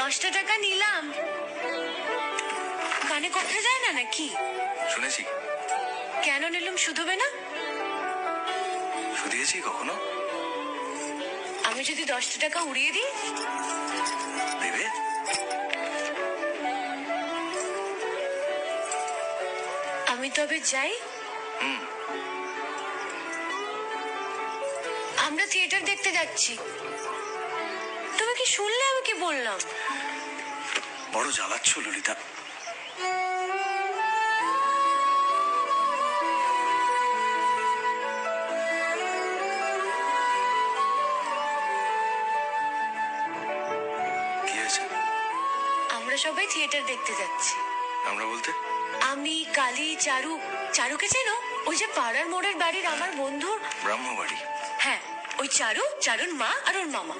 10টা টাকা নিলাম। কানে কথা যায় না নাকি? শুনেছি। কেন নিলাম? শুধবে না? শুধিয়েছি কখনো? আমি যদি 10টা টাকা উড়িয়ে দিই? দেবে? আমি তবে যাই। আমরা থিয়েটার দেখতে যাচ্ছি। তুমি কি শুনলে আমি কি বললাম? বড় জ্বালাচ্ছ ললিতা। কি হয়েছে? আমরা সবাই থিয়েটার দেখতে যাচ্ছি। আমরা বলতে? আমি, কালী, চারু। চারুকে চেনো? ওই যে পাড়ার মোড়ের বাড়ির আমার বন্ধুর। ব্রাহ্মবাড়ি? হ্যাঁ, ওই চারু, চারুর মা আর ওর মামা।